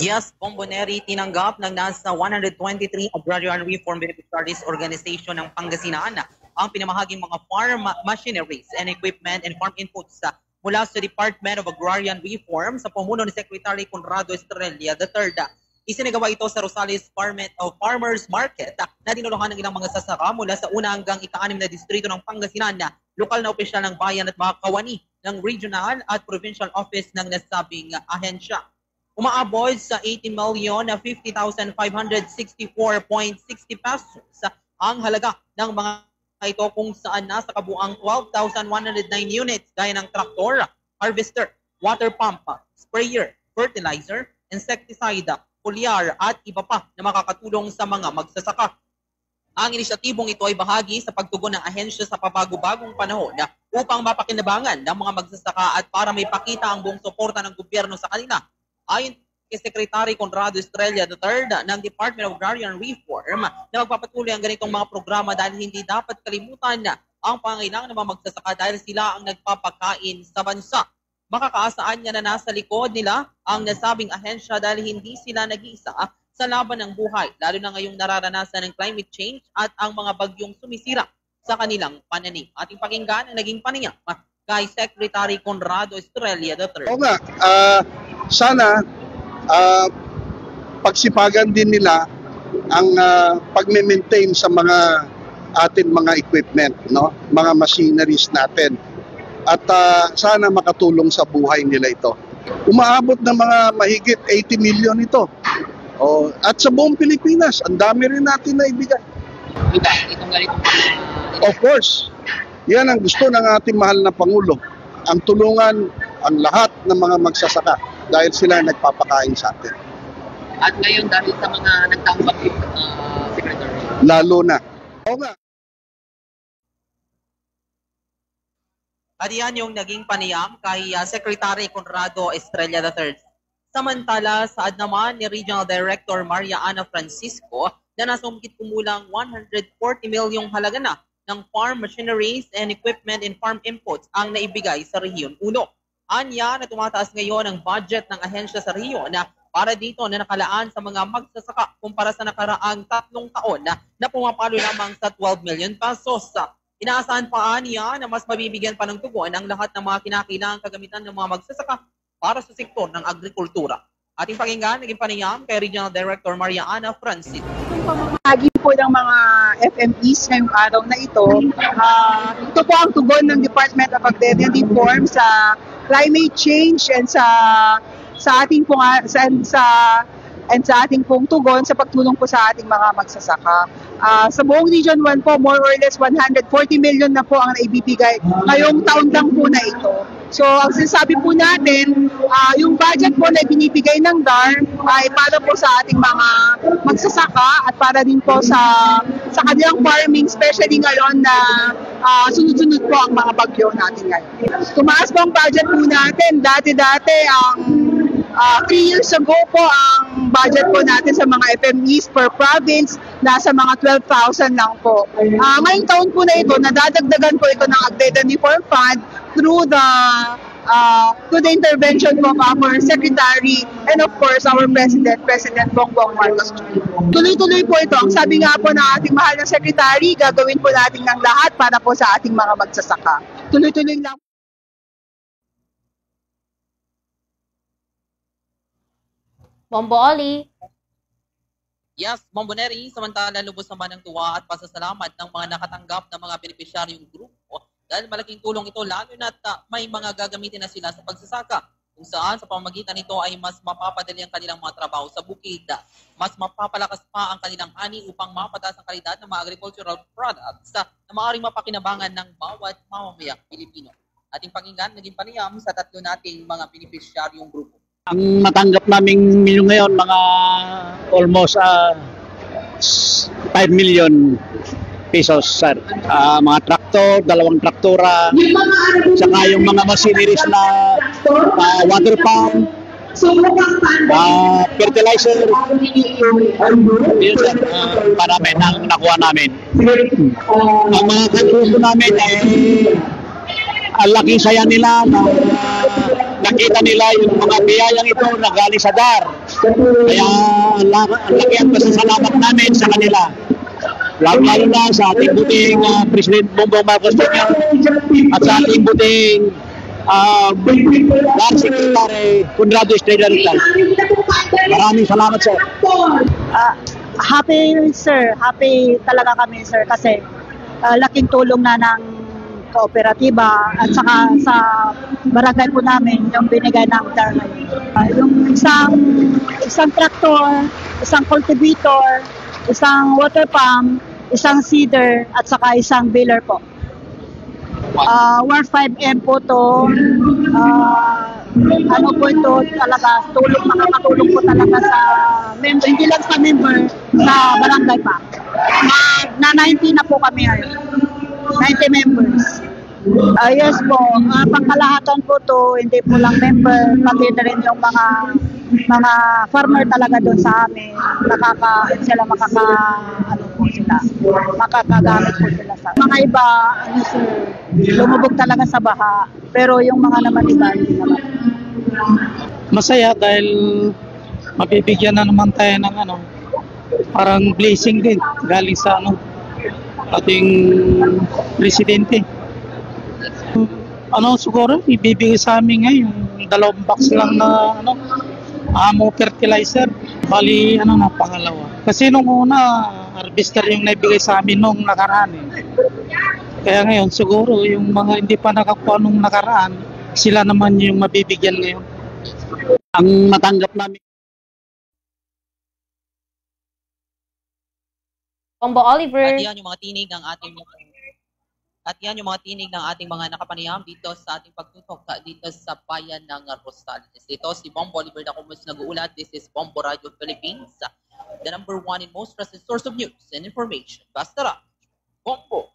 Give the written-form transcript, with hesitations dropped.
Yes, Bomboneri tinanggap ng nasa 123 Agrarian Reform Beneficiaries Organization ng Pangasinan ang pinamahaging mga farm machineries and equipment and farm inputs mula sa Department of Agrarian Reform sa pamuno ni Secretary Conrado Estrella III. Isinagawa ito sa Rosales Farmers Market na dinuluhan ng ilang mga sasaka mula sa una hanggang ika-6 na distrito ng Pangasinan, lokal na opisyal ng bayan at mga kawani ng regional at provincial office ng nasabing ahensya. Umaabot sa 18,050,564.60 pesos ang halaga ng mga ito kung saan nasa kabuang 12,109 units gaya ng traktor, harvester, water pump, sprayer, fertilizer, insecticide, foliar at iba pa na makakatulong sa mga magsasaka. Ang inisyatibong ito ay bahagi sa pagtugon ng ahensya sa pabago-bagong panahon upang mapakinabangan ng mga magsasaka at para may pakita ang buong suporta ng gobyerno sa kanila. Ayon kay Secretary Conrado Estrella III ng Department of Agrarian Reform na magpapatuloy ang ganitong mga programa dahil hindi dapat kalimutan ang pangailangan ng mga magsasaka dahil sila ang nagpapakain sa bansa. Makakaasaan niya na nasa likod nila ang nasabing ahensya dahil hindi sila nag-iisa sa laban ng buhay, lalo na ngayong nararanasan ng climate change at ang mga bagyong sumisira sa kanilang pananim. Ating pakinggan ang naging panayam kay Secretary Conrado Estrella III. Oo nga, sana pagsipagan din nila ang pag-maintain sa mga atin mga equipment, no? Mga machineries natin. At sana makatulong sa buhay nila ito. Umaabot ng mga mahigit 80 million ito. At sa buong Pilipinas, ang dami rin natin na ibigay. Itong ganitong Of course, yan ang gusto ng ating mahal na Pangulo. Ang tulungan ang lahat ng mga magsasaka dahil sila nagpapakain sa atin. At ngayon dahil sa mga nagtambak Secretary. Lalo na. Oo nga. At yan yung naging panayam kay Secretary Conrado Estrella III. Samantala, saad naman ni Regional Director Maria Ana Francisco na nasa umigit kumulang 140 milyong halaga na ng farm machineries and equipment and farm inputs ang naibigay sa Rehiyon 1. Anya na tumataas ngayon ang budget ng ahensya sa Rehiyon para dito na nakalaan sa mga magsasaka kumpara sa nakaraang 3 taon na pumapalo lamang sa 12 million pesos. Inaasahan pa niya na mas mabibigyan pa ng tugon ang lahat ng mga kinakailangang kagamitan ng mga magsasaka para sa sektor ng agrikultura. Ating pakinggan, naging panayam kay Regional Director Maria Ana Francisco. Yung pamamahagi po ng mga FMEs ngayong araw na ito, ito po ang tugon ng Department of Agrarian Reform sa climate change and sa ating pong sa ating pong tugon sa pagtulong po sa ating mga magsasaka. Sa buong Region 1 po, more or less 140 million na po ang naibibigay ngayong taon lang po na ito. So, ang sinasabi po natin, yung budget po na binibigay ng DAR ay para po sa ating mga magsasaka at para din po sa kanilang farming, especially ngayon na sunod-sunod po ang mga bagyo natin ngayon. Tumaas po ang budget po natin. Dati-dati, 3 years ago po, ang budget po natin sa mga FMEs per province, nasa mga 12,000 lang po. Ngayong taon po na ito, nadadagdagan po ito ng Agrarian Reform Fund through the intervention po of our Secretary and of course our President Bongbong Marcos. Tuloy-tuloy po ito. Ang sabi nga po ng ating mahal na Secretary, gagawin po natin ng lahat para po sa ating mga magsasaka. Tuloy-tuloy lang. Bombo Oli. Yes, Bomboneri, samantala lubos naman ng tuwa at pasasalamat ng mga nakatanggap ng mga benepisyaryong grupo dahil malaking tulong ito lalo na may mga gagamitin na sila sa pagsasaka kung saan sa pamamagitan nito ay mas mapapadali ang kanilang mga trabaho sa bukid, mas mapapalakas pa ang kanilang ani upang mapataas ang kalidad ng mga agricultural products na maaaring mapakinabangan ng bawat mamamayang Pilipino. Ating pakinggan, naging panayam sa 3 nating mga benepisyaryong grupo. Ang natanggap naming milyon ngayon, mga almost 5 million pesos, sir. Mga traktor, 2 traktora, saka yung mga machineries na water pump, fertilizer, yun, sir, marami nang nakuha namin. Ang mga kagusto namin ay ang laking saya nila na nakita nila yung mga biyayang ito na galing sa DAR. Kaya ang laki ang pasasalamat namin sa kanila. Lalo na sa ating buting President Bongbong Marcos Jr. at sa ating buting Land Secretary Conrado Estrella Rizal. Maraming salamat, sir. Happy sir, happy talaga kami sir kasi laking tulong na ng kooperatiba at saka sa barangay po namin yung binigay ng termite. Yung isang traktor, isang cultivator, isang water pump, isang seeder at saka isang baler po. Worth 5M po to. Ano po ito talaga, makakatulong po talaga sa member, hindi lang sa member, sa barangay pa. Na 90 na po kami ngayon. 90 members. Yes po, pangkalahatan po to, hindi po lang member, pati na rin yung mga farmer talaga doon sa amin, makakagamit po sila sa mga iba, sir, lumubog talaga sa baha, pero yung mga naman iba, hindi naman. Masaya dahil mabibigyan na naman tayo ng parang blessing din galing sa ating presidente. Siguro ibibigay sa amin ngayon yung 2 box lang na amo fertilizer. Bali pangalawa. Kasi nung una harvester yung naibigay sa amin nung nakaraan Kaya ngayon siguro yung mga hindi pa nakakuha nung nakaraan, sila naman yung mabibigyan ngayon. Ang natanggap namin Bombo Oliver. At yan yung mga tinig ng ating mga nakapanayam dito sa ating pagtutok dito sa bayan ng Rosales. Ito si Bombo Oliver na kumus nag-uulat. This is Bombo Radio Philippines, the #1 and most trusted source of news and information. Basta Bombo.